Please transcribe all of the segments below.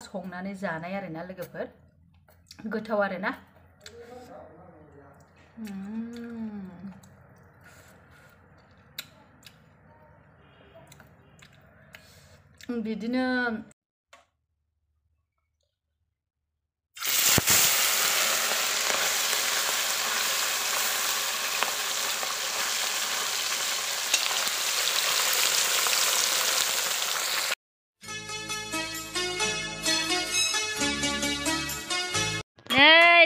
संनानै जानाय आरोना लोगोफोर गोथाव आरोना बिदिनो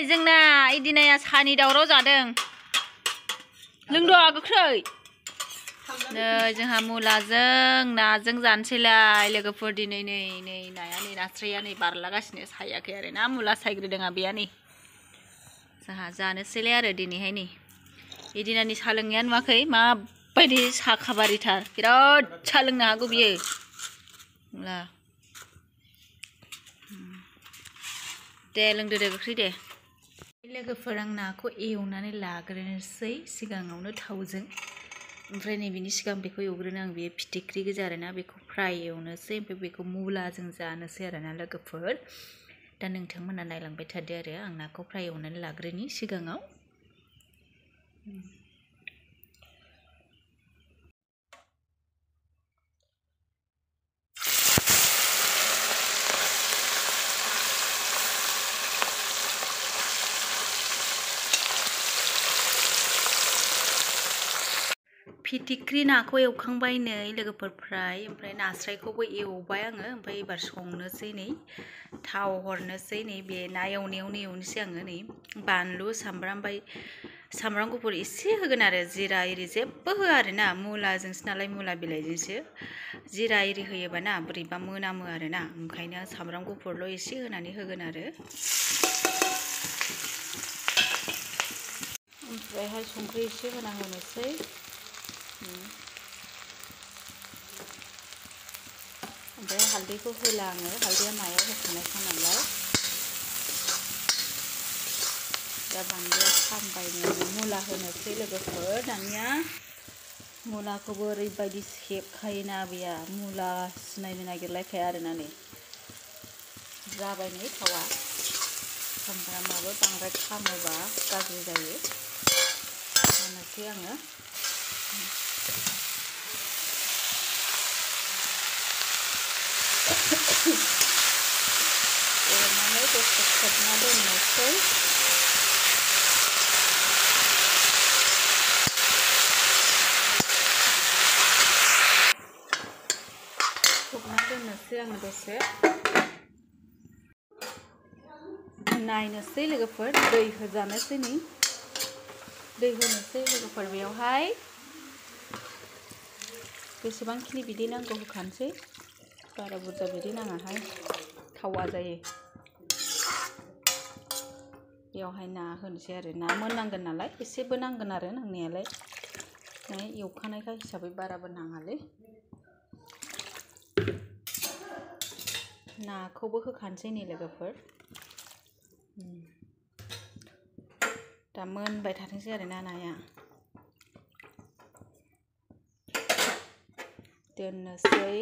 जोंना इदिनाया सानि दावराव जादों लोंद' गोख्रै नै जोंहा मुलाजों नाजों जानोसैलाय लोगोफोर दिनै नै नाया नै नास्राया नै बारलागासिनो सायाखै आरो ना मुला सायग्रोदों आबैया नै जोंहा जानोसैलाय आरो दिनैहाय नै इदिनानि सा लोंनाया नुवाखै माबायदि साखाबारिथार बिराद सा लोंनो हागौ बियो मुला दे लोंदो दे गोख्रै दे लोगोफोर आं नाखौ एवनानै लाग्रोनोसै सिगाङावनो थावजों ओमफ्राय नै बिनि सिगां बेखौ एवग्रोनो आं बेयो फिथिख्रि गोजा आरोना बेखौ फ्राय एवनोसै ओमफ्राय बेखौ मुलाजों जानोसै आरोना लोगोफोर दा नोंथांमोना नायलांबाय थादो आरो आं नाखौ फ्राय एवनानै लाग्रोनि सिगाङाव फिथिख्रि नाखौ एवखांबाय नै लोगोफोर फ्राय ओमफ्राय नास्रायखौबो एवबाय आङो ओमफ्राय एबार संनोसै नै थाव हरनोसै नै बे ना एवनायावनो एवनोसै आङो नै बानलु सामब्राम गुफुर एसे होगोन आरो जिरा एरि जेबो होआ आरोना मुलाजोंसो नालाय मुला बिलाइजोंसो जिरा एरि होयोबा ना बोरैबा मोनामो आरोना ओंखायनो सामब्राम गुफुरल' एसे होनानै होगोन आरो ओमफ्रायहाय संख्रि एसे होना होनोसै ओमफ्राय हालदैखौ होला आङो हालदैया नायाव होखानायखा नालाय दा बानलुआ खामबायनो मुला होनोसै लोगोफोर दानिया मुलाखौबो ओरैबायदि सेबखायोना आबैया मुला सिनायनो नागिरलायखाया आरोना नै जाबाय नै थावा सामब्रामाबो बांद्राय खामोबा गाज्रि जायो होनोसै आङो एवनानै दसे खोबना दोननोसै आङो दसे नायनोसै लोगोफोर दै होजानोसै नै दै होनोसै लोगोफोर बेयावहाय बेसेबांखिनि बिदै नांगौ होखानोसै बारा बुरजा बिदै नाङाहाय थावा जायो बेयावहाय ना होनोसै आरो ना मोननांगोन नालाय एसेबो नांगोन आरो नांनायालाय एवखानायखा हिसाबै बाराबो नाङालै नाखौबो होखानोसै नै लोगोफोर दा मोनबाय थाथोंसै आरो नाया दोननोसै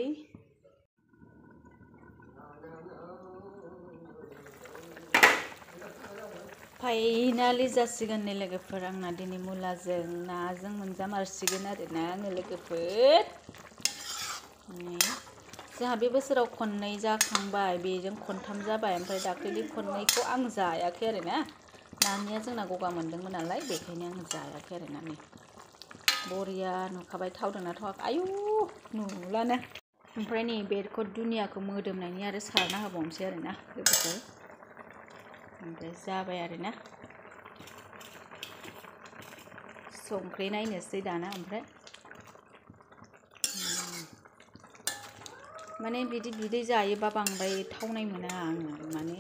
फाइनालि जासिगोन नै लोगोफोर आंना दिनै मुलाजों नाजों मोनजामारसिगोन आरोना आङो लोगोफोर जोंहा बे बोसोराव खननै जाखांबाय बेजों खनथाम जाबाय ओमफ्राय दाख्लैनि खननैखौ आं जायाखै आरोना नानिया जोंना गगा मोनदोंमोन नालाय बेखायनो आं जायाखै आरोना नै बरिया नुखाबाय थावदोंना थावाखै आयु नुलानो ओमफ्राय नै बेखौ दुनियाखौ मोदोमनायनि आरो सारना होबावनोसै आरोना लोगोफोर ओमफ्राय जाबाय आरोना संख्रि नायनोसै दाना ओमफ्राय माने बिदि बिदै जायोबा बांद्राय थावनाय मोना आङो माने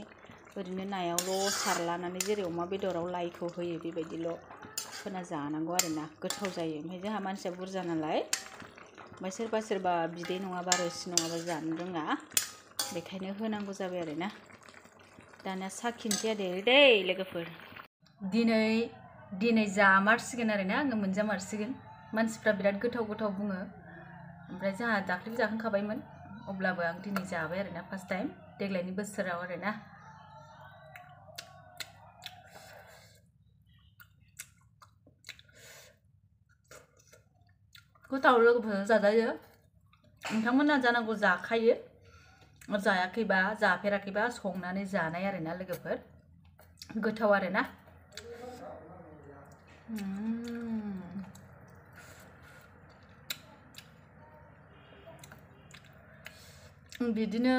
ओरैनो नायावल' सारलानानै जेरै अमा बेदराव लाइखौ होयो बेबायदिल' होना जानांगौ आरोना गोथाव जायो ओमफ्राय जोंहा मानसिया बुरजा नालाय ओमफ्राय सोरबा बिदै नङाबा रोसि नङाबा जानो रोङा बेखायनो होनांगौ जाबाय आरोना दाना साखिनोसै आरो दै लोगोफोर दिनै जामारसिगोन आरोना आङो मोनजामारसिगोन मानसिफ्रा बिराद गोथाव बुङो ओमफ्राय जोंहा दाख्लैबो जाखांखाबायमोन अब्लाबो आं दिनै जाबाय आरोना फार्स्ट टाइम देग्लायनि बोसोराव आरोना गोथाव लोगोफोर जाजायो नोंथांमोना जानांगौ जाखायो जायाखैबा जाफेराखैबा संनानै जानाय आरोना लोगोफोर गोथाव आरोना बिदिनो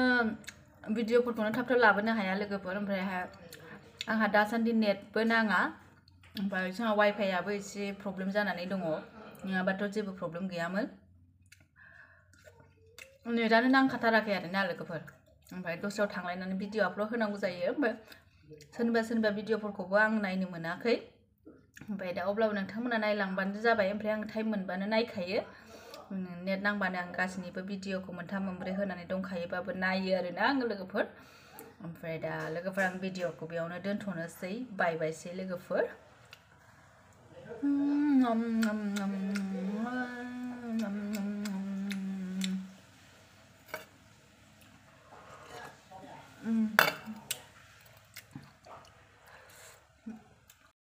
भिडिअफोरखौनो थाब थाब लाबोनो हाया लोगोफोर ओमफ्रायहाय आंहा दासान्दि नेटबो नाङा ओमफ्राय जोंहा वाइफाइआबो एसे प्रब्लेम जानानै दङ नङाबाथ' जेबो प्रब्लेम गैयामोन नेटानो नांखाथाराखै आरोना लोगोफोर ओमफ्राय दस्रायाव थांलायनानै भिडिअ आपल'ड होनांगौ जायो ओमफ्राय सोरनिबा भिडिअफोरखौबो आं नायनो मोनाखै ओमफ्राय दा अब्लाबो नोंथांमोना नायलांबानो जाबाय ओमफ्राय आं टाइम मोनबानो नायखायो नेट नांबानो आं गासैनिबो भिडिअखौ मोनथाम मोनब्रै होनानै दंखायोबाबो नायो आरोना आङो लोगोफोर ओमफ्राय दा लोगोफोर आं भिडिअखौ बेयावनो दोनथ'नोसै बाय बायसै लोगोफोर